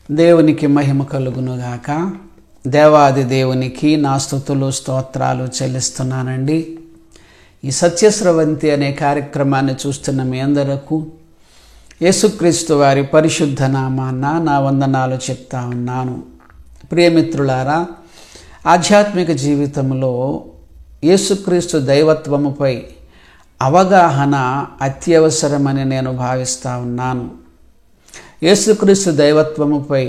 దేవునికి మహిమ కలుగునుగాక. దేవాది దేవునికి నా స్తుతులు స్తోత్రాలు చెల్లిస్తున్నానండి. ఈ సత్యస్రవంతి అనే కార్యక్రమాన్ని చూస్తున్న మీ అందరకు యేసుక్రీస్తు వారి పరిశుద్ధ నామాన నా వందనాలు చెప్తా ఉన్నాను. ప్రియమిత్రులారా, ఆధ్యాత్మిక జీవితంలో యేసుక్రీస్తు దైవత్వముపై అవగాహన అత్యవసరమని నేను భావిస్తూ ఉన్నాను. యేసుక్రీస్తు దైవత్వముపై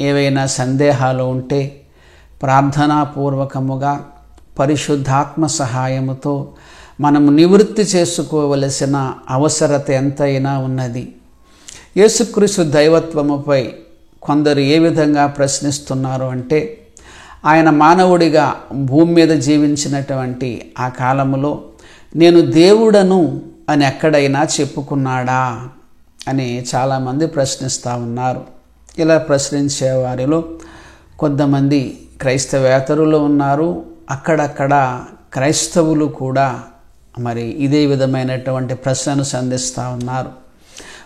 ఏవైనా సందేహాలు ఉంటే ప్రార్థనాపూర్వకముగా పరిశుద్ధాత్మ సహాయముతో మనము నివృత్తి చేసుకోవలసిన అవసరత ఎంతైనా ఉన్నది. యేసుక్రీస్తు దైవత్వముపై కొందరు ఏ విధంగా ప్రశ్నిస్తున్నారు అంటే, ఆయన మానవుడిగా భూమి మీద జీవించినటువంటి ఆ కాలములో నేను దేవుడను అని ఎక్కడైనా చెప్పుకున్నాడా అని చాలామంది ప్రశ్నిస్తూ ఉన్నారు. ఇలా ప్రశ్నించే వారిలో కొంతమంది క్రైస్తవేతరులు ఉన్నారు. అక్కడక్కడ క్రైస్తవులు కూడా మరి ఇదే విధమైనటువంటి ప్రశ్నను సంధిస్తూ ఉన్నారు.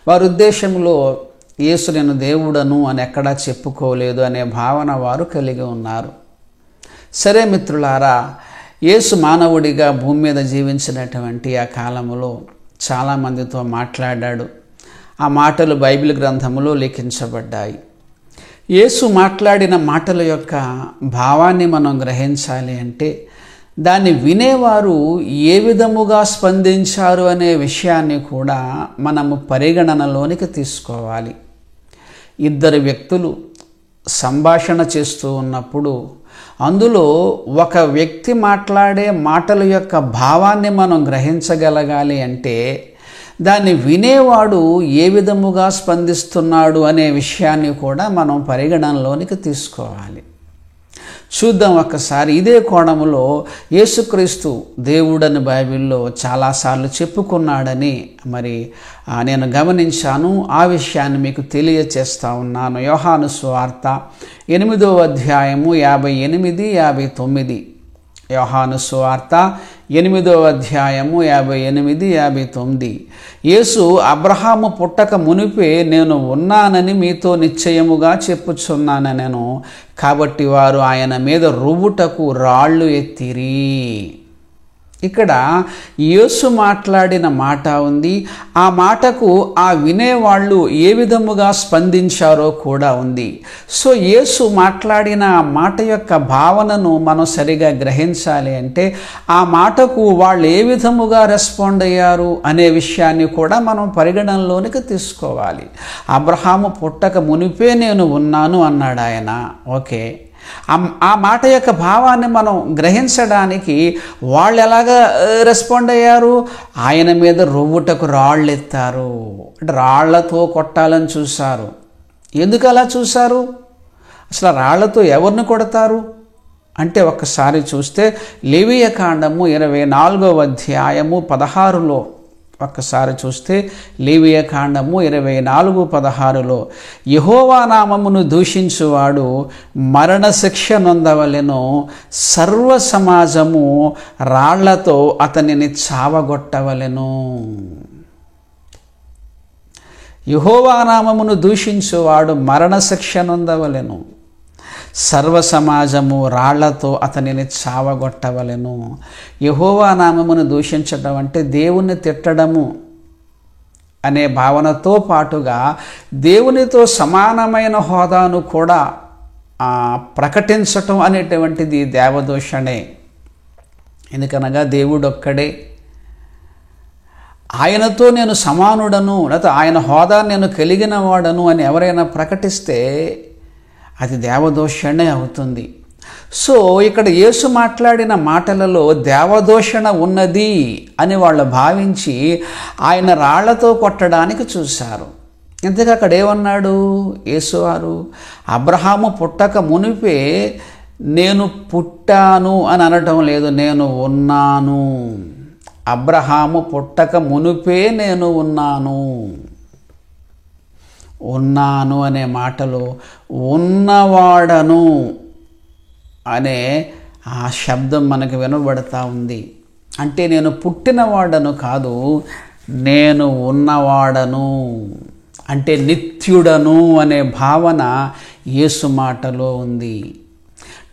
వారి ఉద్దేశంలో యేసు నేను దేవుడను అని ఎక్కడా చెప్పుకోలేదు అనే భావన వారు కలిగి ఉన్నారు. సరే మిత్రులారా, యేసు మానవుడిగా భూమి మీద జీవించినటువంటి ఆ కాలంలో చాలామందితో మాట్లాడాడు. ఆ మాటలు బైబిల్ గ్రంథములో లిఖించబడ్డాయి. యేసు మాట్లాడిన మాటల యొక్క భావాన్ని మనం గ్రహించాలి అంటే దాన్ని వినేవారు ఏ విధముగా స్పందించారు అనే విషయాన్ని కూడా మనము పరిగణనలోనికి తీసుకోవాలి. ఇద్దరు వ్యక్తులు సంభాషణ చేస్తూ ఉన్నప్పుడు అందులో ఒక వ్యక్తి మాట్లాడే మాటల యొక్క భావాన్ని మనం గ్రహించగలగాలి అంటే దాన్ని వినేవాడు ఏ విధముగా స్పందిస్తున్నాడు అనే విషయాన్ని కూడా మనం పరిగణనలోనికి తీసుకోవాలి. చూద్దాం ఒక్కసారి. ఇదే కోణములో యేసుక్రీస్తు దేవుడని బైబిల్లో చాలాసార్లు చెప్పుకున్నాడని మరి నేను గమనించాను. ఆ విషయాన్ని మీకు తెలియచేస్తా ఉన్నాను. యోహాను సువార్త 8వ అధ్యాయము 58, 59. యోహాను సువార్త 8వ అధ్యాయము 58, 59. యేసు అబ్రహాము పుట్టక మునిపే నేను ఉన్నానని మీతో నిశ్చయముగా చెప్పుచున్నానెను. కాబట్టి వారు ఆయన మీద రువ్వుటకు రాళ్ళు ఎత్తిరి. ఇక్కడ యేసు మాట్లాడిన మాట ఉంది. ఆ మాటకు ఆ వినేవాళ్ళు ఏ విధముగా స్పందించారో కూడా ఉంది. సో యేసు మాట్లాడిన ఆ మాట యొక్క భావనను మనం సరిగా గ్రహించాలి అంటే ఆ మాటకు వాళ్ళు ఏ విధముగా రెస్పాండ్ అయ్యారు అనే విషయాన్ని కూడా మనం పరిగణనలోనికి తీసుకోవాలి. అబ్రహాము పుట్టక మునిపే నేను ఉన్నాను అన్నాడు ఆయన. ఓకే, ఆ మాట యొక్క భావాన్ని మనం గ్రహించడానికి వాళ్ళు ఎలాగా రెస్పాండ్ అయ్యారు? ఆయన మీద రువ్వుటకు రాళ్ళు ఎత్తారు. అంటే రాళ్లతో కొట్టాలని చూశారు. ఎందుకు అలా చూశారు? అసలు రాళ్లతో ఎవరిని కొడతారు అంటే ఒక్కసారి చూస్తే లేవియ కాండము 24వ అధ్యాయము 16లో ఒక్కసారి చూస్తే లేవియ కాండము 24:16లో యెహోవా నామమును దూషించువాడు మరణశిక్ష నొందవలెను, సర్వ సమాజము రాళ్లతో అతనిని చావగొట్టవలెను. యెహోవా నామమును దూషించువాడు మరణశిక్ష నొందవలెను, సర్వ సమాజము రాళ్లతో అతనిని చావగొట్టవలెను. యెహోవా నామమును దూషించడం అంటే దేవుణ్ణి తిట్టడము అనే భావనతో పాటుగా దేవునితో సమానమైన హోదాను కూడా ప్రకటించటం అనేటువంటిది దేవదూషణే. ఎందుకనగా దేవుడొక్కడే, ఆయనతో నేను సమానుడను లేకపోతే ఆయన హోదా నేను కలిగిన వాడను అని ఎవరైనా ప్రకటిస్తే అది దేవదూషణే అవుతుంది. సో ఇక్కడ యేసు మాట్లాడిన మాటలలో దేవదూషణ ఉన్నది అని వాళ్ళు భావించి ఆయన రాళ్లతో కొట్టడానికి చూశారు. ఇంతగా అక్కడ ఏమన్నాడు యేసువారు? అబ్రహాము పుట్టక మునిపే నేను పుట్టాను అని అనటం లేదు, నేను ఉన్నాను. అబ్రహాము పుట్టక మునిపే నేను ఉన్నాను. ఉన్నాను అనే మాటలో ఉన్నవాడను అనే ఆ శబ్దం మనకు వినబడతా ఉంది. అంటే నేను పుట్టినవాడను కాదు, నేను ఉన్నవాడను అంటే నిత్యుడను అనే భావన యేసు మాటలో ఉంది.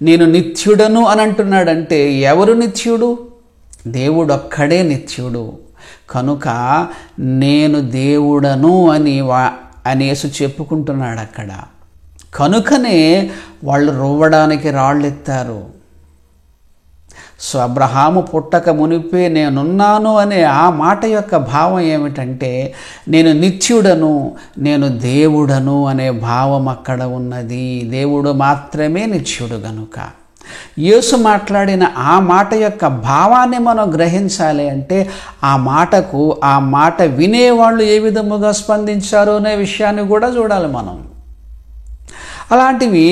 నేను నిత్యుడను అని అంటున్నాడంటే ఎవరు నిత్యుడు? దేవుడు ఒక్కడే నిత్యుడు. కనుక నేను దేవుడను అని యేసు చెప్పుకుంటున్నాడు అక్కడ. కనుకనే వాళ్ళు రువ్వడానికి రాళ్ళెత్తారు. సో అబ్రహాము పుట్టక మునిపే నేనున్నాను అనే ఆ మాట యొక్క భావం ఏమిటంటే నేను నిత్యుడను, నేను దేవుడను అనే భావం అక్కడ ఉన్నది. దేవుడు మాత్రమే నిత్యుడు. గనుక యేసు మాట్లాడిన ఆ మాట యొక్క భావాన్ని మనం గ్రహించాలి అంటే ఆ మాట వినేవాళ్ళు ఏ విధముగా స్పందించారో అనే విషయాన్ని కూడా చూడాలి మనం. అలాంటివి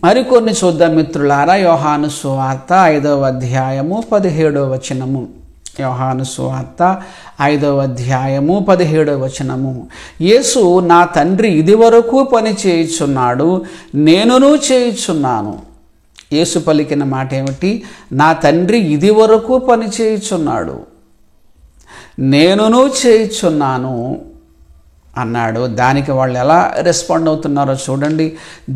మరికొన్ని చూద్దాం మిత్రులారా. యోహాను సువార్త 5వ అధ్యాయము 17వ వచనము. యోహాను సువార్త 5వ అధ్యాయము 17వ వచనము. యేసు నా తండ్రి ఇదివరకు పని చేయుచున్నాడు, నేనును చేయుచున్నాను. యేసు పలికిన మాట ఏమిటి? నా తండ్రి ఇదివరకు పని చేయుచున్నాడు, నేనును చేయుచున్నాను అన్నాడు. దానికి వాళ్ళు ఎలా రెస్పాండ్ అవుతున్నారో చూడండి.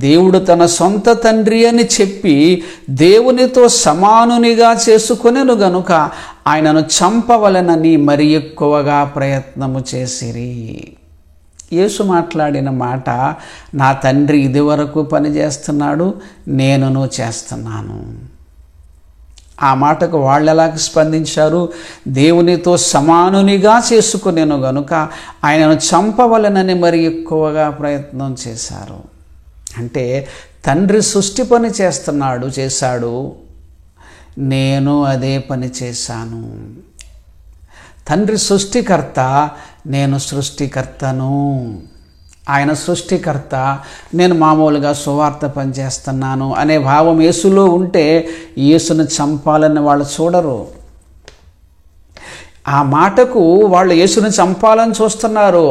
దేవుడు తన సొంత తండ్రి అని చెప్పి దేవునితో సమానునిగా చేసుకొనెను గనుక ఆయనను చంపవలెనని మరి ఎక్కువగా ప్రయత్నము చేసిరి. యేసు మాట్లాడిన మాట నా తండ్రి ఇదివరకు పని చేస్తున్నాడు, నేనును చేస్తున్నాను. ఆ మాటకు వాళ్ళు ఎలా స్పందించారు? దేవునితో సమానునిగా చేసుకునేను గనుక ఆయనను చంపవలెనని మరి ఎక్కువగా ప్రయత్నం చేశారు. అంటే తండ్రి సృష్టి పని చేశాడు, నేను అదే పని చేశాను. తండ్రి సృష్టికర్త, నేను సృష్టికర్తను. ఆయన సృష్టికర్త, నేను మామూలుగా సువార్త పనిచేస్తున్నాను అనే భావం యేసులో ఉంటే యేసును చంపాలని వాళ్ళు చూడరు. ఆ మాటకు వాళ్ళు యేసుని చంపాలని చూస్తున్నారు.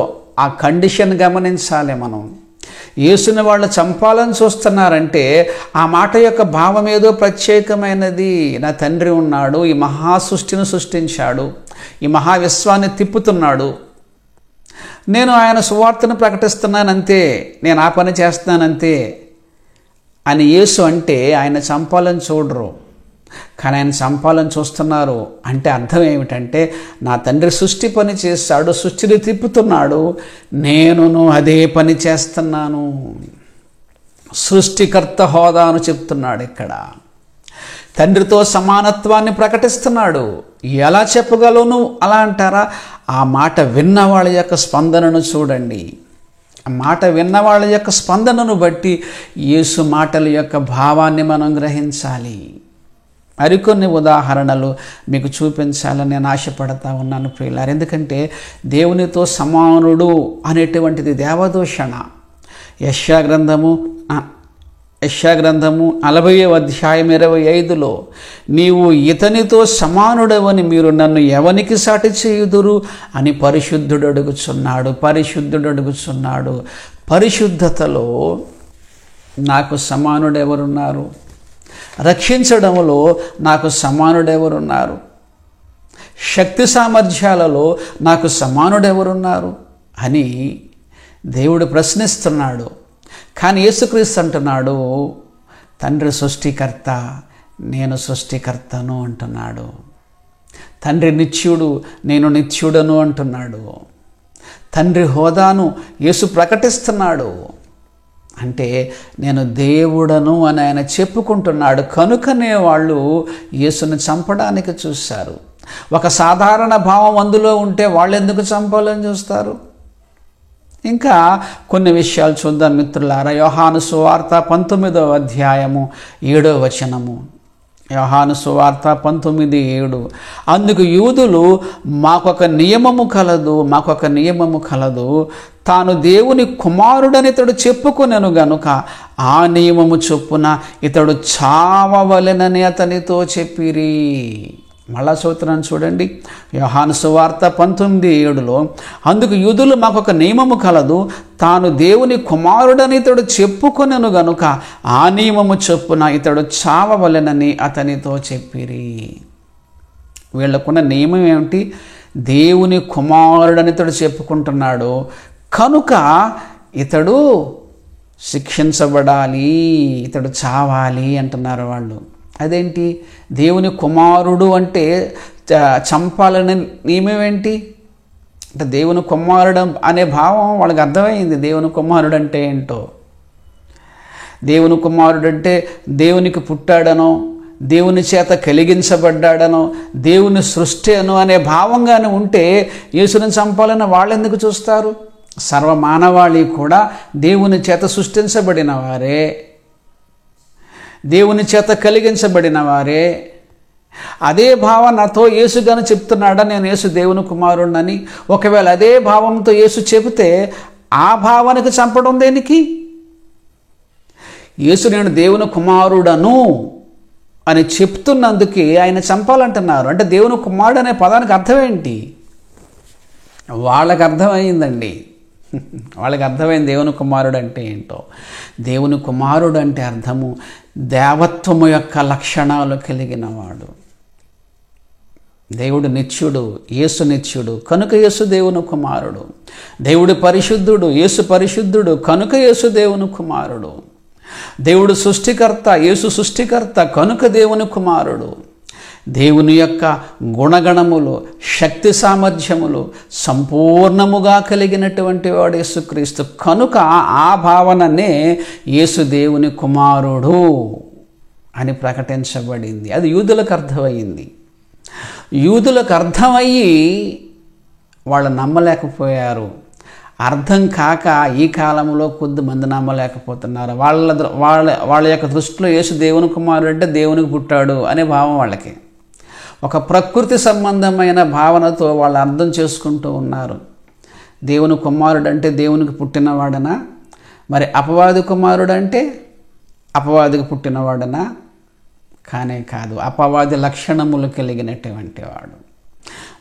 ఆ కండిషన్ గమనించాలి మనం. యేసుని వాళ్ళు చంపాలని చూస్తున్నారంటే ఆ మాట యొక్క భావం ఏదో ప్రత్యేకమైనది. నా తండ్రి ఉన్నాడు, ఈ మహాసృష్టిని సృష్టించాడు, ఈ మహావిశ్వాన్ని తిప్పుతున్నాడు, నేను ఆయన సువార్తను ప్రకటిస్తున్నానంతే, నేను ఆ పని చేస్తున్నానంతే అని యేసు అంటే ఆయన చంపాలని చూడరు. కానీ ఆయన చంపాలని చూస్తున్నారు. అంటే అర్థం ఏమిటంటే నా తండ్రి సృష్టి పని చేస్తాడు, సృష్టిని తిప్పుతున్నాడు, నేనును అదే పని చేస్తున్నాను. సృష్టికర్త హోదాను చెప్తున్నాడు ఇక్కడ. తండ్రితో సమానత్వాన్ని ప్రకటిస్తున్నాడు. ఎలా చెప్పగలను అలా అంటారా? ఆ మాట విన్న వాళ్ళ యొక్క స్పందనను చూడండి. ఆ మాట విన్న వాళ్ళ యొక్క స్పందనను బట్టి యేసు మాటల యొక్క భావాన్ని మనం గ్రహించాలి. మరికొన్ని ఉదాహరణలు మీకు చూపించాలని నేను ఆశపడతా ఉన్నాను ప్రియులారా. ఎందుకంటే దేవునితో సమానుడు అనేటువంటిది దేవదూషణ. యెషయా గ్రంథము 40వ అధ్యాయం 25లో నీవు ఇతనితో సమానుడవని మీరు నన్ను ఎవనికి సాటి చేయుదురు అని పరిశుద్ధుడు అడుగుచున్నాడు. పరిశుద్ధతలో నాకు సమానుడెవరున్నారు? రక్షించడంలో నాకు సమానుడెవరున్నారు? శక్తి సామర్థ్యాలలో నాకు సమానుడెవరున్నారు అని దేవుడు ప్రశ్నిస్తున్నాడు. కానీ యేసుక్రీస్తు అంటున్నాడు, తండ్రి సృష్టికర్త, నేను సృష్టికర్తను అంటున్నాడు. తండ్రి నిత్యుడు, నేను నిత్యుడను అంటున్నాడు. తండ్రి హోదాను యేసు ప్రకటిస్తున్నాడు. అంటే నేను దేవుడను అని ఆయన చెప్పుకుంటున్నాడు. కనుకనే వాళ్ళు యేసును చంపడానికి చూశారు. ఒక సాధారణ భావం అందులో ఉంటే వాళ్ళు ఎందుకు చంపాలని చూస్తారు? ఇంకా కొన్ని విషయాలు చూద్దాం మిత్రులారా. యోహాను సువార్త 19వ అధ్యాయము 7వ వచనము. యోహాను సువార్త 19:7. అందుకు యూదులు మాకొక నియమము కలదు, తాను దేవుని కుమారుడని ఇతడు చెప్పుకొనెను గనుక ఆ నియమము చొప్పున ఇతడు చావవలెనని అతనితో చెప్పిరి. మళ్ళా సూత్రాన్ని చూడండి. యోహాను సువార్త 19:7లో అందుకు యూదులు మాకొక నియమము కలదు, తాను దేవుని కుమారుడని ఇతడు చెప్పుకొనెను గనుక ఆ నియమము చొప్పున ఇతడు చావవలెనని అతనితో చెప్పిరి. వీళ్ళకున్న నియమం ఏమిటి? దేవుని కుమారుడని ఇతడు చెప్పుకుంటున్నాడు, కనుక ఇతడు శిక్షించబడాలి, ఇతడు చావాలి అంటున్నారు వాళ్ళు. అదేంటి, దేవుని కుమారుడు అంటే చంపాలని నియమం ఏంటి అంటే దేవుని కుమారుడు అనే భావం వాళ్ళకి అర్థమైంది. దేవుని కుమారుడు అంటే ఏంటో, దేవుని కుమారుడు అంటే దేవునికి పుట్టాడనో, దేవుని చేత కలిగించబడ్డాడనో, దేవుని సృష్టి అను అనే భావంగానే ఉంటే యేసుని చంపాలని వాళ్ళు ఎందుకు చూస్తారు? సర్వమానవాళి కూడా దేవుని చేత సృష్టించబడిన వారే, దేవుని చేత కలిగించబడిన వారే. అదే భావనతో యేసు గాని చెప్తున్నాడా నేను యేసు దేవుని కుమారుడినని? ఒకవేళ అదే భావంతో యేసు చెబితే ఆ భావానికి చంపడం దేనికి? యేసు నేను దేవుని కుమారుడను అని చెప్తున్నందుకే ఆయన చంపాలంటున్నారు. అంటే దేవుని కుమారుడు అనే పదానికి అర్థం ఏంటి? వాళ్ళకి అర్థమైందండి, వాళ్ళకి అర్థమైంది దేవుని కుమారుడు అంటే ఏంటో. దేవుని కుమారుడు అంటే అర్థము దేవత్వము యొక్క లక్షణాలు కలిగిన వాడు. దేవుడు నిత్యుడు, యేసు నిత్యుడు కనుక యేసు దేవుని కుమారుడు. దేవుడు పరిశుద్ధుడు, యేసు పరిశుద్ధుడు కనుక యేసు దేవుని కుమారుడు. దేవుడు సృష్టికర్త, యేసు సృష్టికర్త కనుక దేవుని కుమారుడు. దేవుని యొక్క గుణగణములు, శక్తి సామర్థ్యములు సంపూర్ణముగా కలిగినటువంటి వాడు యేసుక్రీస్తు కనుక ఆ భావననే యేసు దేవుని కుమారుడు అని ప్రకటించబడింది. అది యూదులకు అర్థమైంది. యూదులకు అర్థమయ్యి వాళ్ళు నమ్మలేకపోయారు. అర్థం కాక ఈ కాలంలో కొద్దిమంది నమ్మలేకపోతున్నారు. వాళ్ళ యొక్క దృష్టిలో యేసు దేవుని కుమారుడు అంటే దేవునికి పుట్టాడు అనే భావం వాళ్ళకి. ఒక ప్రకృతి సంబంధమైన భావనతో వాళ్ళు అర్థం చేసుకుంటూ ఉన్నారు. దేవుని కుమారుడు అంటే దేవునికి పుట్టినవాడనా? మరి అపవాది కుమారుడు అంటే అపవాదికి పుట్టినవాడనా? కానే కాదు, అపవాది లక్షణములు కలిగినటువంటి వాడు.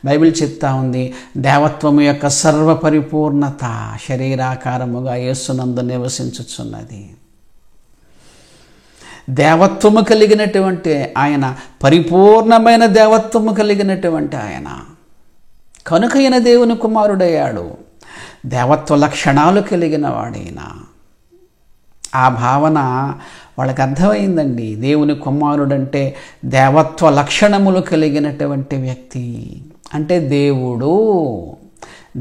బైబిల్ చెప్తా ఉంది, దేవత్వము యొక్క సర్వపరిపూర్ణత శరీరాకారముగా యేసునందు నివసించుచున్నది. దేవత్వము కలిగినటువంటి ఆయన, పరిపూర్ణమైన దేవత్వము కలిగినటువంటి ఆయన కనుక ఈయన దేవుని కుమారుడయ్యాడు. దేవత్వ లక్షణాలు కలిగిన వాడైన ఆ భావన వాళ్ళకి అర్థమైందండి. దేవుని కుమారుడంటే దేవత్వ లక్షణములు కలిగినటువంటి వ్యక్తి అంటే దేవుడు.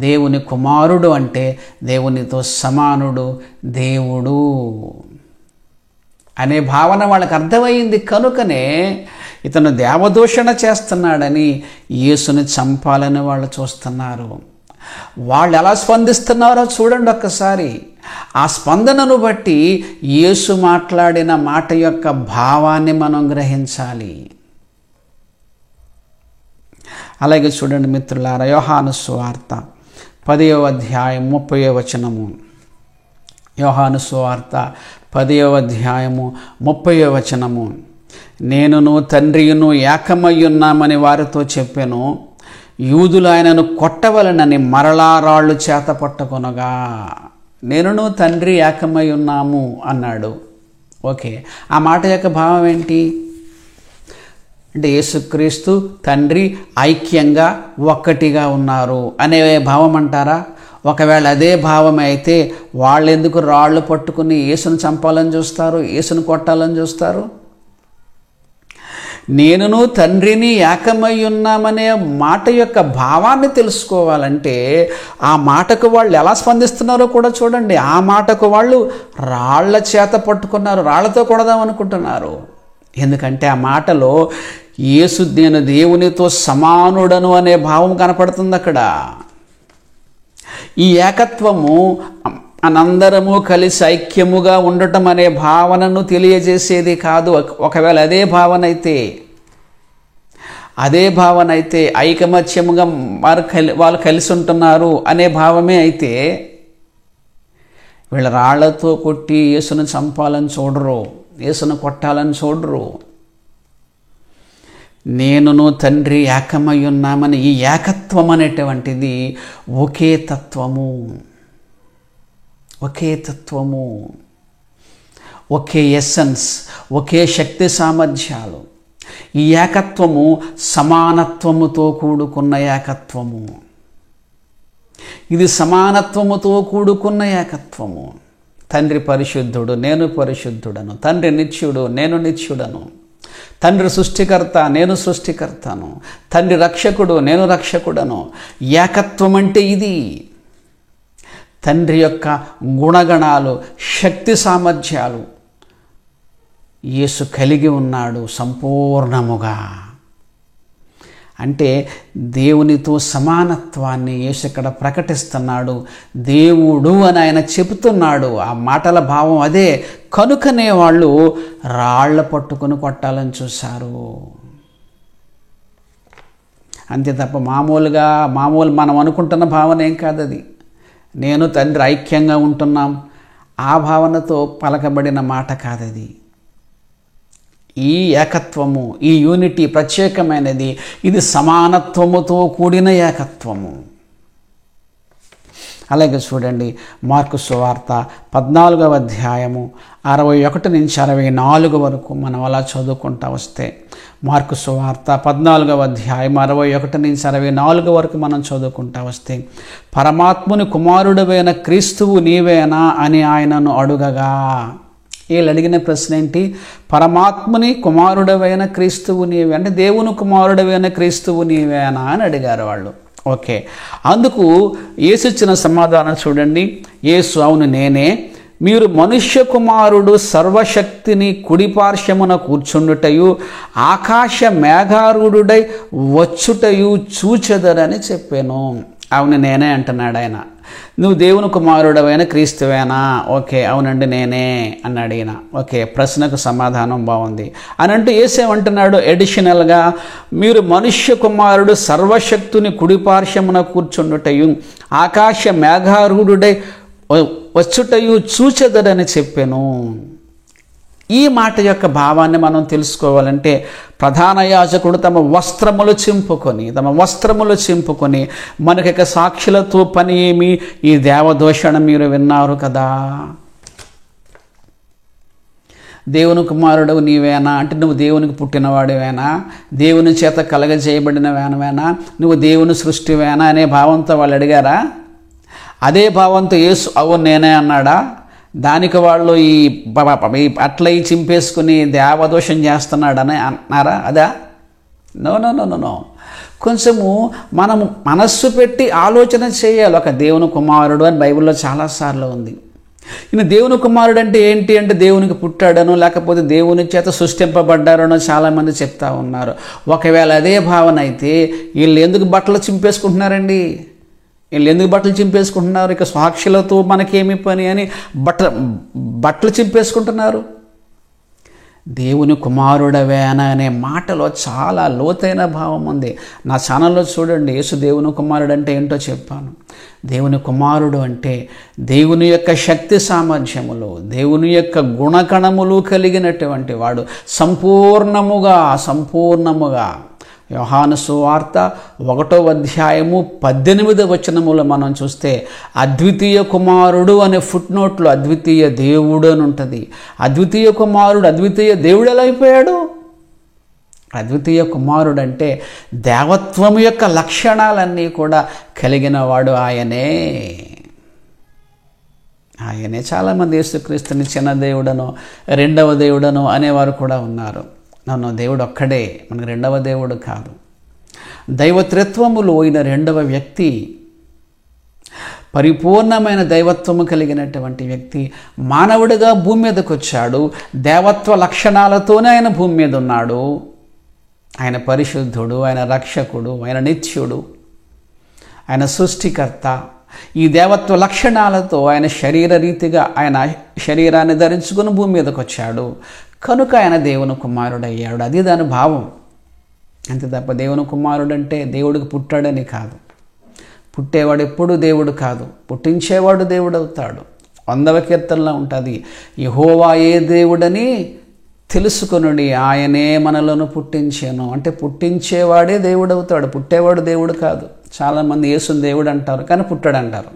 దేవుని కుమారుడు అంటే దేవునితో సమానుడు, దేవుడు అనే భావన వాళ్ళకి అర్థమైంది. కనుకనే ఇతను దేవదూషణ చేస్తున్నాడని యేసుని చంపాలని వాళ్ళు చూస్తున్నారు. వాళ్ళు ఎలా స్పందిస్తున్నారో చూడండి ఒక్కసారి. ఆ స్పందనను బట్టి యేసు మాట్లాడిన మాట యొక్క భావాన్ని మనం గ్రహించాలి. అలాగే చూడండి మిత్రులారా, యోహాను సువార్త 10వ అధ్యాయం 30వ వచనము. యోహాను సువార్త 10వ అధ్యాయము 30వ వచనము. నేనును తండ్రియును ఏకమయ్యున్నామని వారితో చెప్పెను. యూదులు ఆయనను కొట్టవలనని మరలా రాళ్ళు చేత పట్టుకొనగా. నేనును తండ్రి ఏకమై ఉన్నాము అన్నాడు. ఓకే, ఆ మాట యొక్క భావం ఏంటి అంటే యేసుక్రీస్తు తండ్రి ఐక్యంగా ఒక్కటిగా ఉన్నారు అనే భావం అంటారా? ఒకవేళ అదే భావం అయితే వాళ్ళు ఎందుకు రాళ్ళు పట్టుకుని యేసును చంపాలని చూస్తారు, యేసును కొట్టాలని చూస్తారు? నేనును తండ్రిని ఏకమై ఉన్నామనే మాట యొక్క భావాన్ని తెలుసుకోవాలంటే ఆ మాటకు వాళ్ళు ఎలా స్పందిస్తున్నారో కూడా చూడండి. ఆ మాటకు వాళ్ళు రాళ్ల చేత పట్టుకున్నారు, రాళ్లతో కొడదాం అనుకుంటున్నారు. ఎందుకంటే ఆ మాటలో యేసు నేను దేవునితో సమానుడను అనే భావం కనపడుతుంది అక్కడ. ఈ ఏకత్వము మనందరము కలిసి ఐక్యముగా ఉండటం అనే భావనను తెలియజేసేది కాదు. ఒకవేళ అదే భావన అయితే ఐకమత్యముగా వాళ్ళు కలిసి ఉంటున్నారు అనే భావమే అయితే వీళ్ళ రాళ్లతో కొట్టి యేసును చంపాలని చూడరు, యేసును కొట్టాలని చూడరు. నేనును తండ్రి ఏకమై ఉన్నామని ఈ ఏకత్వం అనేటువంటిది ఒకే తత్వము, ఒకే తత్వము, ఒకే ఎసెన్స్, ఒకే శక్తి సామర్థ్యాలు. ఈ ఏకత్వము సమానత్వముతో కూడుకున్న ఏకత్వము. ఇది సమానత్వముతో కూడుకున్న ఏకత్వము. తండ్రి పరిశుద్ధుడు, నేను పరిశుద్ధుడను. తండ్రి నిత్యుడు, నేను నిత్యుడను. తండ్రి సృష్టికర్త, నేను సృష్టికర్తను. తండ్రి రక్షకుడు, నేను రక్షకుడను. ఏకత్వం అంటే ఇది. తండ్రి యొక్క గుణగణాలు, శక్తి సామర్థ్యాలు యేసు కలిగి ఉన్నాడు సంపూర్ణముగా. అంటే దేవునితో సమానత్వాన్ని యేసు ఇక్కడ ప్రకటిస్తున్నాడు. దేవుడు అని ఆయన చెబుతున్నాడు. ఆ మాటల భావం అదే. కనుకనే వాళ్ళు రాళ్ల పట్టుకుని కొట్టాలని చూశారు. అంతే తప్ప మామూలు మనం అనుకుంటున్న భావన ఏం కాదు అది. నేను తండ్రి ఐక్యంగా ఉంటున్నాం ఆ భావనతో పలకబడిన మాట కాదది. ఈ ఏకత్వము, ఈ యూనిటీ ప్రత్యేకమైనది. ఇది సమానత్వముతో కూడిన ఏకత్వము. అలాగే చూడండి, మార్కు సువార్త 14వ అధ్యాయము 61 నుంచి 64 వరకు మనం అలా చదువుకుంటా వస్తే, మార్కు సువార్త 14వ అధ్యాయం 61 నుంచి 64 వరకు మనం చదువుకుంటా వస్తే, పరమాత్ముని కుమారుడవైన క్రీస్తువు నీవేనా అని ఆయనను అడుగగా. వీళ్ళు అడిగిన ప్రశ్న ఏంటి? పరమాత్ముని కుమారుడవైన క్రీస్తువు నీవే, అంటే దేవుని కుమారుడవైన క్రీస్తువు నీవేనా అని అడిగారు వాళ్ళు. ఓకే, అందుకు యేసు ఇచ్చిన సమాధానం చూడండి. యేసు, అవును నేనే. మీరు మనుష్య కుమారుడు సర్వశక్తిని కుడిపార్శ్వమున కూర్చుండుటయు ఆకాశ మేఘారూఢుడై వచ్చుటయు చూచెదరని చెప్పాను. అవును నేనే అంటున్నాడు ఆయన. నువ్వు దేవుని కుమారుడవైన క్రీస్తువేనా? ఓకే, అవునండి నేనే అన్నాడు ఈయన. ఓకే, ప్రశ్నకు సమాధానం బాగుంది అని అంటూ ఏసేమంటున్నాడు ఎడిషనల్గా, మీరు మనుష్య కుమారుడు సర్వశక్తుని కుడిపార్శ్వమున కూర్చుండుటయు ఆకాశ మేఘారూఢుడై వచ్చుటయు చూచెదరని చెప్పాను. ఈ మాట యొక్క భావాన్ని మనం తెలుసుకోవాలంటే ప్రధాన యాజకుడు తమ వస్త్రములు చింపుకొని మనకి సాక్షులతో పని ఏమి, ఈ దేవదూషణ మీరు విన్నారు కదా, దేవుని కుమారుడు నీవేనా అంటే నువ్వు దేవునికి పుట్టినవాడివేనా, దేవుని చేత కలగజేయబడిన వేనవేనా, నువ్వు దేవుని సృష్టివేనా అనే భావంతో వాళ్ళు అడిగారా? అదే భావంతో యేసు అవును నేనే అన్నాడా? దానికి వాళ్ళు ఈ అట్లా ఈ చింపేసుకుని దేవదోషం చేస్తున్నాడని అన్నారా? అదా? నో. కొంచెము మనము మనస్సు పెట్టి ఆలోచన చేయాలి. ఒక దేవుని కుమారుడు అని బైబిల్లో చాలాసార్లు ఉంది. ఈయన దేవుని కుమారుడు అంటే ఏంటి అంటే దేవునికి పుట్టాడనో లేకపోతే దేవుని చేత సృష్టింపబడ్డారనో చాలామంది చెప్తా ఉన్నారు. ఒకవేళ అదే భావన అయితే వీళ్ళు ఎందుకు బట్టలు చింపేసుకుంటున్నారండి? ఇక సాక్షులతో మనకేమి పని అని బట్టలు చింపేసుకుంటున్నారు. దేవుని కుమారుడవేనా అనే మాటలో చాలా లోతైన భావం ఉంది. నా ఛానల్లో చూడండి, యేసు దేవుని కుమారుడు అంటే ఏంటో చెప్పాను. దేవుని కుమారుడు అంటే దేవుని యొక్క శక్తి సామర్థ్యములు, దేవుని యొక్క గుణగణములు కలిగినటువంటి వాడు సంపూర్ణముగా యోహాను సువార్త 1వ అధ్యాయము 18వ వచనములో మనం చూస్తే అద్వితీయ కుమారుడు అనే ఫుట్నోట్లో అద్వితీయ దేవుడు అని ఉంటుంది. అద్వితీయ కుమారుడు అద్వితీయ దేవుడు ఎలా అయిపోయాడు? అద్వితీయ కుమారుడు అంటే దేవత్వము యొక్క లక్షణాలన్నీ కూడా కలిగిన వాడు ఆయనే. చాలామంది యేసుక్రీస్తుని చిన్న దేవుడనో రెండవ దేవుడనో అనేవారు కూడా ఉన్నారు. నన్ను దేవుడు ఒక్కడే, మనకు రెండవ దేవుడు కాదు. దైవత్వములో అయిన రెండవ వ్యక్తి, పరిపూర్ణమైన దైవత్వము కలిగినటువంటి వ్యక్తి మానవుడిగా భూమి మీదకి వచ్చాడు. దేవత్వ లక్షణాలతోనే ఆయన భూమి మీద ఉన్నాడు. ఆయన పరిశుద్ధుడు, ఆయన రక్షకుడు, ఆయన నిత్యుడు, ఆయన సృష్టికర్త. ఈ దేవత్వ లక్షణాలతో ఆయన శరీరరీతిగా ఆయన శరీరాన్ని ధరించుకుని భూమి మీదకి వచ్చాడు. కనుక ఆయన దేవుని కుమారుడయ్యాడు. అది దాని భావం. అంతే తప్ప దేవుని కుమారుడు అంటే దేవుడికి పుట్టాడని కాదు. పుట్టేవాడు ఎప్పుడు దేవుడు కాదు, పుట్టించేవాడు దేవుడు అవుతాడు. 100వ కీర్తనలో ఉంటుంది, యెహోవాయే దేవుడని తెలుసుకొనుడి, ఆయనే మనలను పుట్టించాను. అంటే పుట్టించేవాడే దేవుడు అవుతాడు, పుట్టేవాడు దేవుడు కాదు. చాలామంది యేసుని దేవుడు అంటారు కానీ పుట్టాడు అంటారు.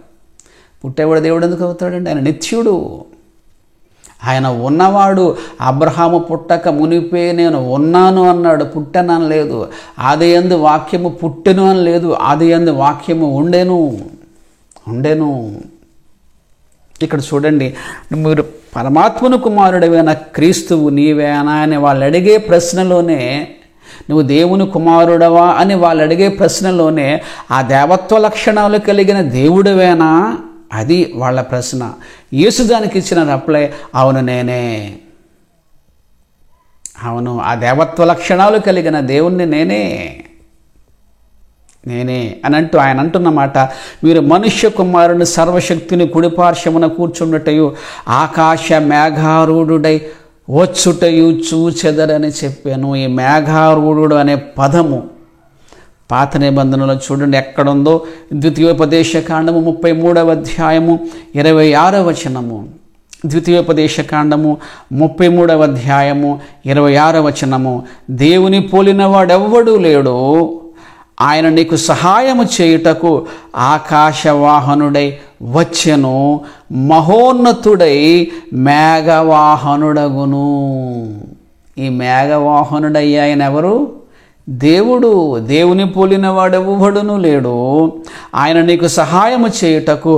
పుట్టేవాడు దేవుడు ఎందుకు అవుతాడండి? ఆయన నిత్యుడు, ఆయన ఉన్నవాడు. అబ్రహాము పుట్టక మునిపే నేను ఉన్నాను అన్నాడు, పుట్టనని లేదు. ఆదియందు వాక్యము పుట్టెను అని లేదు, ఆదియందు వాక్యము ఉండెను. ఉండెను. ఇక్కడ చూడండి, మీరు పరమాత్మను కుమారుడైన క్రీస్తువు నీవేనా అని వాళ్ళు అడిగే ప్రశ్నలోనే, నువ్వు దేవుని కుమారుడవా అని వాళ్ళు అడిగే ప్రశ్నలోనే ఆ దేవత్వ లక్షణాలు కలిగిన దేవుడివేనా, అది వాళ్ళ ప్రశ్న. యేసు దానికి ఇచ్చిన రిప్లై, అవును నేనే, అవును ఆ దేవత్వ లక్షణాలు కలిగిన దేవుణ్ణి నేనే అని అంటూ ఆయన అంటున్నమాట, మీరు మనుష్య కుమారుని సర్వశక్తిని కుడిపార్శ్వమున కూర్చున్నటయు ఆకాశ మేఘారూఢుడై వచ్చుటయు చూచెదరని చెప్పాను. ఈ మేఘారూఢుడు అనే పదము పాత నిబంధనలో చూడండి ఎక్కడుందో, ద్వితీయోపదేశకాండము 33వ అధ్యాయము 26వ వచనము. ద్వితీయోపదేశకాండము 33వ అధ్యాయము 26వ వచనము. దేవుని పోలిన వాడెవ్వడూ లేడు, ఆయన నీకు సహాయము చేయుటకు ఆకాశవాహనుడై వచ్చెను, మహోన్నతుడై మేఘవాహనుడగును. ఈ మేఘవాహనుడయ్య ఆయన ఎవరు? దేవుడు. దేవుని పోలిన వాడెవ్వడును లేడు, ఆయన నీకు సహాయము చేయుటకు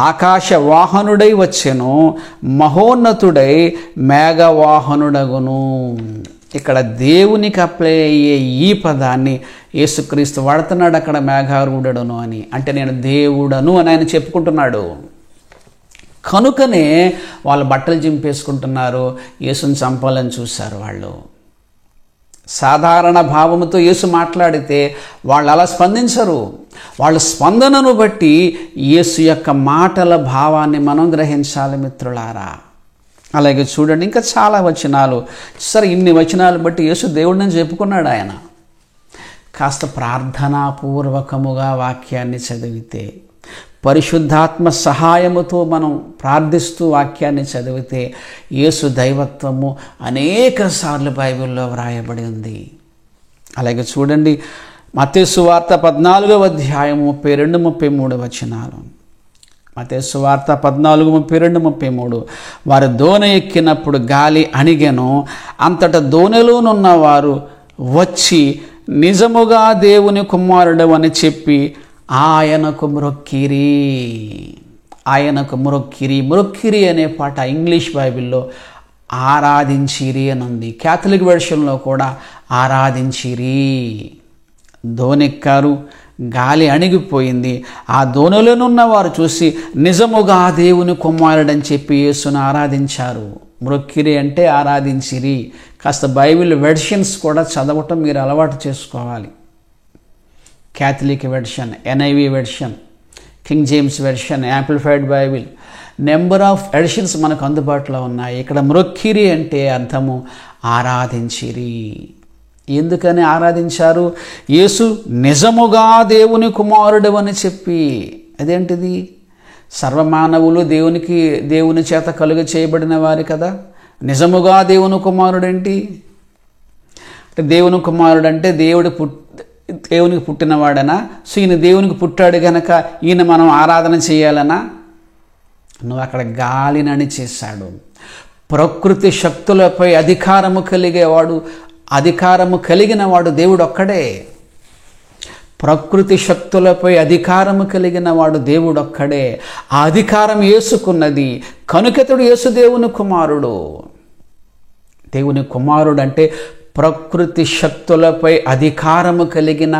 ఆకాశవాహనుడై వచ్చెను, మహోన్నతుడై మేఘవాహనుడగును. ఇక్కడ దేవునికి అప్లై అయ్యే ఈ పదాన్ని యేసుక్రీస్తు వాడుతున్నాడు అక్కడ మేఘారూఢుడను అని. అంటే నేను దేవుడను అని ఆయన చెప్పుకుంటున్నాడు. కనుకనే వాళ్ళు బట్టలు చింపేసుకుంటున్నారు, యేసుని చంపాలని చూశారు. వాళ్ళు సాధారణ భావముతో యేసు మాట్లాడితే వాళ్ళు అలా స్పందించరు. వాళ్ళ స్పందనను బట్టి యేసు యొక్క మాటల భావాన్ని మనం గ్రహించాలి మిత్రులారా. అలాగే చూడండి, ఇంకా చాలా వచనాలు. సరే, ఇన్ని వచనాలు బట్టి యేసు దేవుడిని చెప్పుకున్నాడు ఆయన. కాస్త ప్రార్థనాపూర్వకముగా వాక్యాన్ని చదివితే, పరిశుద్ధాత్మ సహాయముతో మనం ప్రార్థిస్తూ వాక్యాన్ని చదివితే యేసు దైవత్వము అనేక సార్లు బైబిల్లో వ్రాయబడి ఉంది. అలాగే చూడండి, మత్తయి సువార్త 14వ అధ్యాయం 32-33 వచనాలు. మత్తయి సువార్త 14:32-33. వారు దోణి ఎక్కినప్పుడు గాలి అణిగెను, అంతటా దోణిలోనున్న వారు వచ్చి నిజముగా దేవుని కుమారుడు అని చెప్పి ఆయనకు మ్రొక్కిరి. ఆయనకు మ్రొక్కిరి. మ్రొక్కిరి అనే పాట ఇంగ్లీష్ బైబిల్లో ఆరాధించిరి అని ఉంది. క్యాథలిక్ వెర్షన్లో కూడా ఆరాధించిరి. దోణెక్కారు, గాలి అణిగిపోయింది. ఆ దోణిలోనున్న వారు చూసి నిజముగా దేవుని కుమారుడని చెప్పి యేసును ఆరాధించారు. మ్రొక్కిరి అంటే ఆరాధించిరి. కాస్త బైబిల్ వెర్షన్స్ కూడా చదవటం మీరు అలవాటు చేసుకోవాలి. Catholic version, NIV version, King James version, amplified Bible, number of editions మనకు అందుబాటులో ఉన్నాయి. ఇక్కడ మ్రొక్కిరి అంటే అర్థము ఆరాధించిరి. ఎందుకని ఆరాధించారు? యేసు నిజముగా దేవుని కుమారుడు అని చెప్పి. అదేంటిది? సర్వమానవులు దేవుని చేత కలుగ చేయబడిన వారు కదా. నిజముగా దేవుని కుమారుడేంటి అంటే, దేవుని కుమారుడు అంటే దేవునికి పుట్టినవాడనా? సో ఈయన దేవునికి పుట్టాడు గనక ఈయన మనం ఆరాధన చేయాలనా? నువ్వు అక్కడ గాలిని అణిచేశాడు. ప్రకృతి శక్తులపై అధికారము కలిగిన వాడు దేవుడు ఒక్కడే. ప్రకృతి శక్తులపై అధికారము కలిగిన వాడు దేవుడు ఒక్కడే. ఆ అధికారం యేసుకున్నది కనుకతడు యేసు దేవుని కుమారుడు. దేవుని కుమారుడు అంటే ప్రకృతి శక్తులపై అధికారము కలిగిన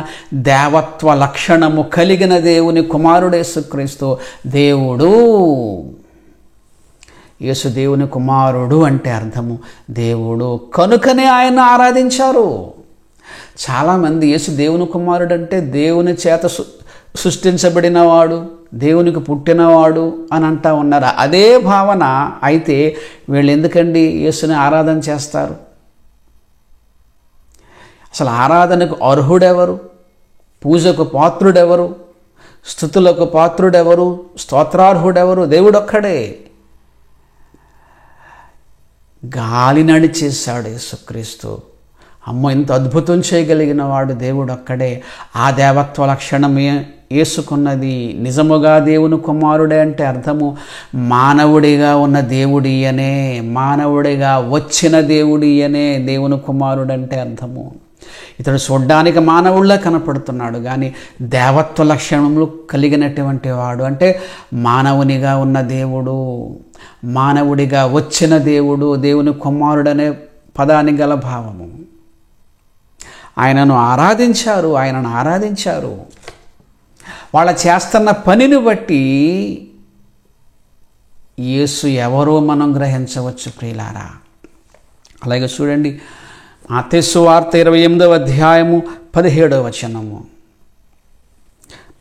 దేవత్వ లక్షణము కలిగిన దేవుని కుమారుడు యేసుక్రీస్తు. దేవుడు, యేసు దేవుని కుమారుడు అంటే అర్థము దేవుడు. కనుకనే ఆయన ఆరాధించారు. చాలామంది యేసు దేవుని కుమారుడు అంటే దేవుని చేత సృష్టించబడినవాడు, దేవునికి పుట్టినవాడు అని అంటా ఉన్నారు. అదే భావన అయితే వీళ్ళు ఎందుకండి యేసుని ఆరాధన చేస్తారు? అసలు ఆరాధనకు అర్హుడెవరు? పూజకు పాత్రుడెవరు? స్తుతులకు పాత్రుడెవరు? స్తోత్రార్హుడెవరు? దేవుడొక్కడే. గాలి నడిచేశాడు యేసుక్రీస్తు. అమ్మో, ఇంత అద్భుతం చేయగలిగిన వాడు దేవుడొక్కడే. ఆ దేవత్వ లక్షణమే యేసుకున్నది. నిజముగా దేవుని కుమారుడే అంటే అర్థము మానవుడిగా ఉన్న దేవుడియనే, మానవుడిగా వచ్చిన దేవుడియనే దేవుని కుమారుడు అంటే అర్థము. ఇతడు చూడ్డానికి మానవుళ్ళ కనపడుతున్నాడు, కానీ దేవత్వ లక్షణములు కలిగినటువంటి వాడు. అంటే మానవునిగా ఉన్న దేవుడు, మానవుడిగా వచ్చిన దేవుడు, దేవుని కుమారుడనే పదానికి గల భావము. ఆయనను ఆరాధించారు. వాళ్ళ చేస్తున్న పనిని బట్టి యేసు ఎవరో మనం గ్రహించవచ్చు ప్రియులారా. అలాగే చూడండి, మత్తయి సువార్త 28వ అధ్యాయము 17వ వచనము.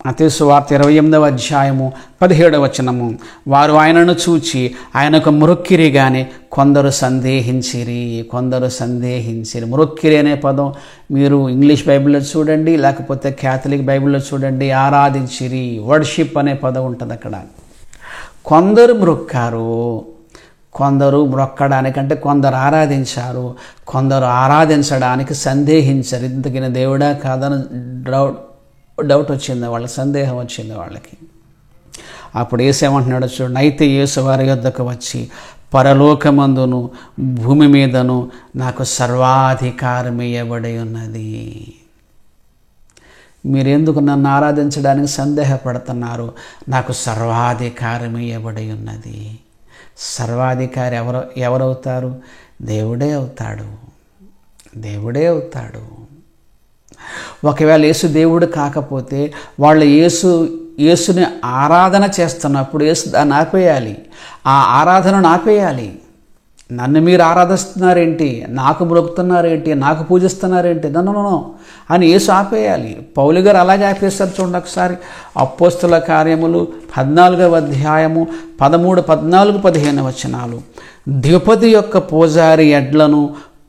మత్తయి సువార్త 28వ అధ్యాయము 17వ వచనము. వారు ఆయనను చూచి ఆయనకు మొరొక్కిరి గాని కొందరు సందేహించిరి. మొరొక్కిరి అనే పదం మీరు ఇంగ్లీష్ బైబిల్లో చూడండి, లేకపోతే క్యాథలిక్ బైబిల్లో చూడండి. ఆరాధించిరి, వర్షిప్ అనే పదం ఉంటుంది అక్కడ. కొందరు మొరొక్కారు, కొందరు మొక్కడానికంటే కొందరు ఆరాధించారు, కొందరు ఆరాధించడానికి సందేహించారు. ఇంతకిన దేవుడా కాదని డౌట్ వచ్చింది వాళ్ళకి, సందేహం వచ్చింది వాళ్ళకి. అప్పుడు యేసు ఏమంటున్నాడు చూడండి, అయితే యేసు వారి యొద్దకు వచ్చి, పరలోకమందును భూమి మీదను నాకు సర్వాధికారం ఇవ్వబడి ఉన్నది. మీరెందుకు నన్ను ఆరాధించడానికి సందేహపడుతున్నారు? నాకు సర్వాధికారం ఇవ్వబడి ఉన్నది. సర్వాధికారి ఎవరవుతారు? దేవుడే అవుతాడు. ఒకవేళ యేసు దేవుడు కాకపోతే వాళ్ళు యేసుని ఆరాధన చేస్తున్నప్పుడు యేసు దాన్ని ఆపేయాలి, ఆ ఆరాధనను ఆపేయాలి. నన్ను మీరు ఆరాధిస్తున్నారేంటి, నాకు మొక్కుతున్నారేంటి, నాకు పూజిస్తున్నారేంటి, నన్ను అని యేసు ఆపేయాలి. పౌలు గారు అలాగే ఆపేస్తారు చూడండి ఒకసారి. అపోస్తుల కార్యములు 14వ అధ్యాయము 13, 14, 15 వచనాలు. ద్విపది యొక్క పూజారి ఎడ్లను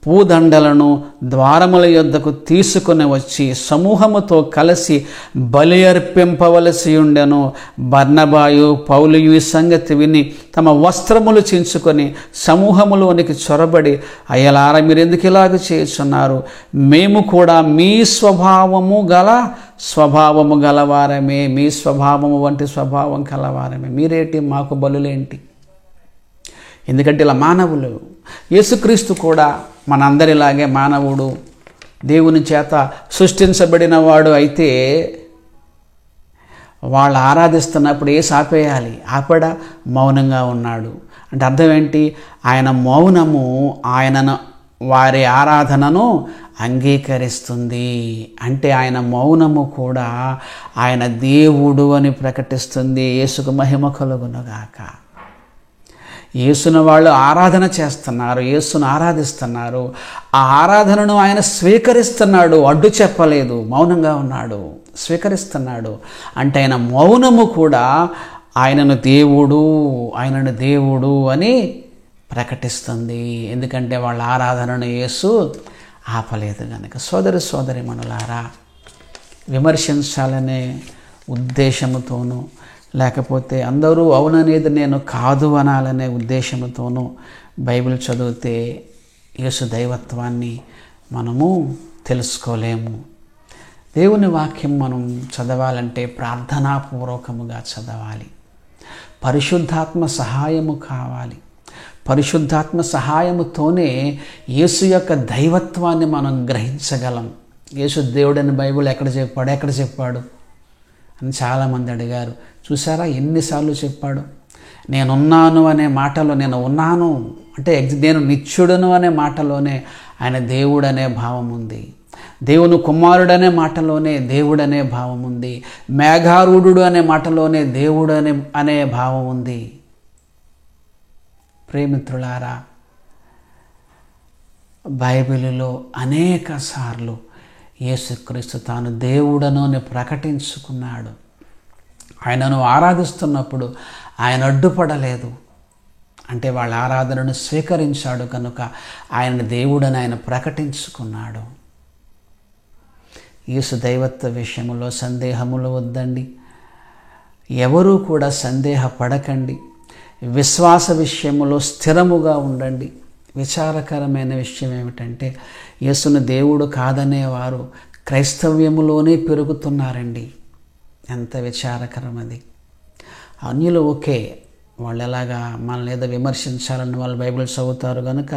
పూదండలను ద్వారముల యొద్దకు తీసుకుని వచ్చి సమూహముతో కలిసి బలి అర్పింపవలసి ఉండెను. బర్నబాయు పౌలుయు ఈ సంగతి విని తమ వస్త్రములు చించుకొని సమూహములోనికి చొరబడి, అయ్యలార మీరెందుకు ఇలాగ చేస్తున్నారు? మేము కూడా మీ స్వభావము గలవారమే, మీ స్వభావము వంటి స్వభావం కలవారమే. మీరేంటి, మాకు బలులేంటి? ఎందుకంటే ఇలా మానవులు. యేసుక్రీస్తు కూడా మనందరిలాగే మానవుడు, దేవుని చేత సృష్టించబడిన వాడు. అయితే వాళ్ళు ఆరాధిస్తున్నప్పుడు యేసు ఆపేయాలి. ఆపడా? మౌనంగా ఉన్నాడు. అంటే అర్థం ఏంటి? ఆయన మౌనము వారి ఆరాధనను అంగీకరిస్తుంది. అంటే ఆయన మౌనము కూడా ఆయన దేవుడు అని ప్రకటిస్తుంది. యేసుకు మహిమ కలుగునుగాక. యేసును వాళ్ళు ఆరాధన చేస్తున్నారు, యేసును ఆరాధిస్తున్నారు. ఆ ఆరాధనను ఆయన స్వీకరిస్తున్నాడు, అడ్డు చెప్పలేదు, మౌనంగా ఉన్నాడు, స్వీకరిస్తున్నాడు. అంటే ఆయన మౌనము కూడా ఆయనను దేవుడు అని ప్రకటిస్తుంది. ఎందుకంటే వాళ్ళ ఆరాధనను యేసు ఆపలేదు కనుక. సోదరిమణులారా, విమర్శించాలనే ఉద్దేశముతోనూ, లేకపోతే అందరూ అవుననేది నేను కాదు అనాలనే ఉద్దేశంతోనూ బైబిల్ చదివితే యేసు దైవత్వాన్ని మనము తెలుసుకోలేము. దేవుని వాక్యం మనం చదవాలంటే ప్రార్థనాపూర్వకముగా చదవాలి. పరిశుద్ధాత్మ సహాయము కావాలి. పరిశుద్ధాత్మ సహాయముతోనే యేసు యొక్క దైవత్వాన్ని మనం గ్రహించగలం. యేసు దేవుడని బైబిల్ ఎక్కడ చెప్పాడు అని చాలామంది అడిగారు. చూసారా ఎన్నిసార్లు చెప్పాడు? నేనున్నాను అనే మాటలో నేను ఉన్నాను అంటే నేను నిత్యుడను అనే మాటలోనే ఆయన దేవుడనే భావం ఉంది. దేవుని కుమారుడనే మాటలోనే దేవుడనే భావం ఉంది. మేఘారూఢుడు అనే మాటలోనే దేవుడు అనే భావం ఉంది. ప్రేమిత్రులారా, బైబిలులో అనేక సార్లు యేసుక్రీస్తు తాను దేవుడను అని ప్రకటించుకున్నాడు. ఆయనను ఆరాధిస్తున్నప్పుడు ఆయన అడ్డుపడలేదు. అంటే వాళ్ళ ఆరాధనను స్వీకరించాడు కనుక ఆయన దేవుడని ఆయన ప్రకటించుకున్నాడు. యేసు దైవత్వ విషయంలో సందేహములు వద్దండి. ఎవరూ కూడా సందేహపడకండి. విశ్వాస విషయంలో స్థిరముగా ఉండండి. విచారకరమైన విషయం ఏమిటంటే యేసును దేవుడు కాదనేవారు క్రైస్తవ్యములోనే పెరుగుతున్నారండి. ఎంత విచారకరం అది. అన్యులు ఓకే, వాళ్ళు ఎలాగా మనల్ని ఏదో విమర్శించాలని వాళ్ళు బైబిల్ చదువుతారు కనుక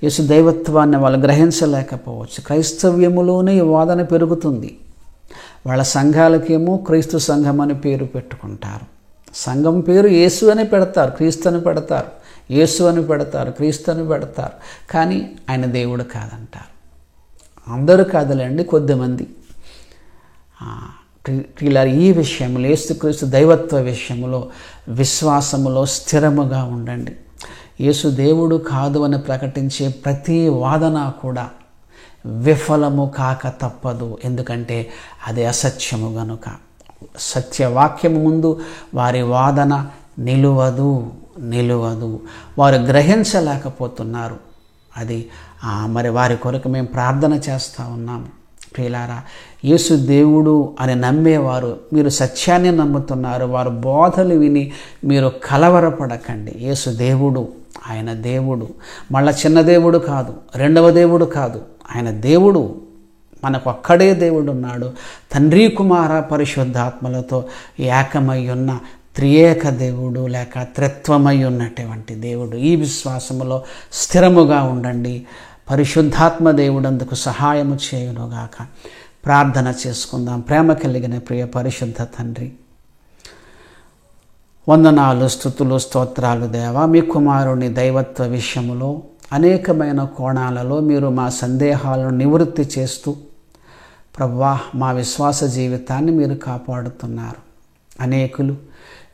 యేసు దైవత్వాన్ని వాళ్ళు గ్రహించలేకపోవచ్చు. క్రైస్తవ్యములోనే ఈ వాదన పెరుగుతుంది. వాళ్ళ సంఘాలకేమో క్రీస్తు సంఘం అని పేరు పెట్టుకుంటారు. సంఘం పేరు యేసు అని పెడతారు, క్రీస్తు అని పెడతారు, యేసు అని పెడతారు, క్రీస్తు అని పెడతారు. కానీ ఆయన దేవుడు కాదంటారు. అందరూ కాదులేండి, కొద్దిమంది. ప్రియులారా, ఈ విషయంలో యేసుక్రీస్తు దైవత్వ విషయంలో విశ్వాసములో స్థిరముగా ఉండండి. యేసు దేవుడు కాదు అని ప్రకటించే ప్రతి వాదన కూడా విఫలము కాక తప్పదు. ఎందుకంటే అది అసత్యము గనుక. సత్యవాక్యము ముందు వారి వాదన నిలువదు. వారు గ్రహించలేకపోతున్నారు. అది మరి వారి కొరకు మేము ప్రార్థన చేస్తూ ఉన్నాము. ప్రియులారా, యేసు దేవుడు అని నమ్మేవారు, మీరు సత్యాన్ని నమ్ముతున్నారు, వారు బోధలు విని మీరు కలవరపడకండి. యేసు దేవుడు, ఆయన దేవుడు. మళ్ళా చిన్న దేవుడు కాదు, రెండవ దేవుడు కాదు, ఆయన దేవుడు. మనకు ఒక్కడే దేవుడు ఉన్నాడు. తండ్రి, కుమార, పరిశుద్ధాత్మలతో ఏకమై ఉన్న త్రియేక దేవుడు, లేక త్రిత్వమై ఉన్నటువంటి దేవుడు. ఈ విశ్వాసములో స్థిరముగా ఉండండి. పరిశుద్ధాత్మ దేవుడందుకు సహాయము చేయునుగాక. ప్రార్థన చేసుకుందాం. ప్రేమ కలిగిన ప్రియ పరిశుద్ధ తండ్రి, వందనాలు, స్తుతులు, స్తోత్రాలు దేవా. మీ కుమారుని దైవత్వ విషయములో అనేకమైన కోణాలలో మీరు మా సందేహాలను నివృత్తి చేస్తూ ప్రభువా మా విశ్వాస జీవితాన్ని మీరు కాపాడుతున్నారు. అనేకులు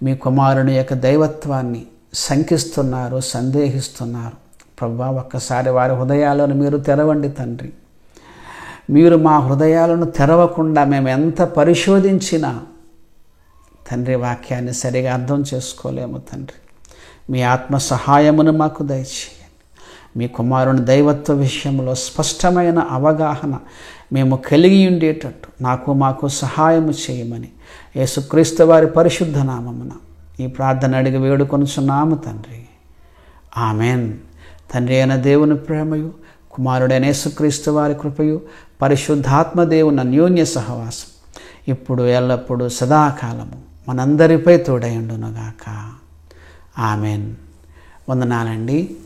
మీ కుమారుని యొక్క దైవత్వాన్ని శంకిస్తున్నారు, సందేహిస్తున్నారు. ప్రభువా, ఒక్కసారి వారి హృదయాలను మీరు తెరవండి తండ్రి. మీరు మా హృదయాలను తెరవకుండా మేము ఎంత పరిశోధించినా తండ్రి వాక్యాన్ని సరిగా అర్థం చేసుకోలేము తండ్రి. మీ ఆత్మ సహాయమును మాకు దయచేయండి. మీ కుమారుని దైవత్వ విషయంలో స్పష్టమైన అవగాహన మేము కలిగి ఉండేటట్టు మాకు సహాయము చేయమని యేసుక్రీస్తు వారి పరిశుద్ధ నామమున ఈ ప్రార్థన అడిగి వేడుకొనుచున్నాము తండ్రి. ఆమెన్. తండ్రి అయిన దేవుని ప్రేమయు, కుమారుడైన యేసుక్రీస్తు వారి కృపయు, పరిశుద్ధాత్మ దేవుని అన్యోన్య సహవాసం ఇప్పుడు ఎల్లప్పుడూ సదాకాలము మనందరిపై తోడై ఉండునుగాక. ఆమెన్. వందనాలండి.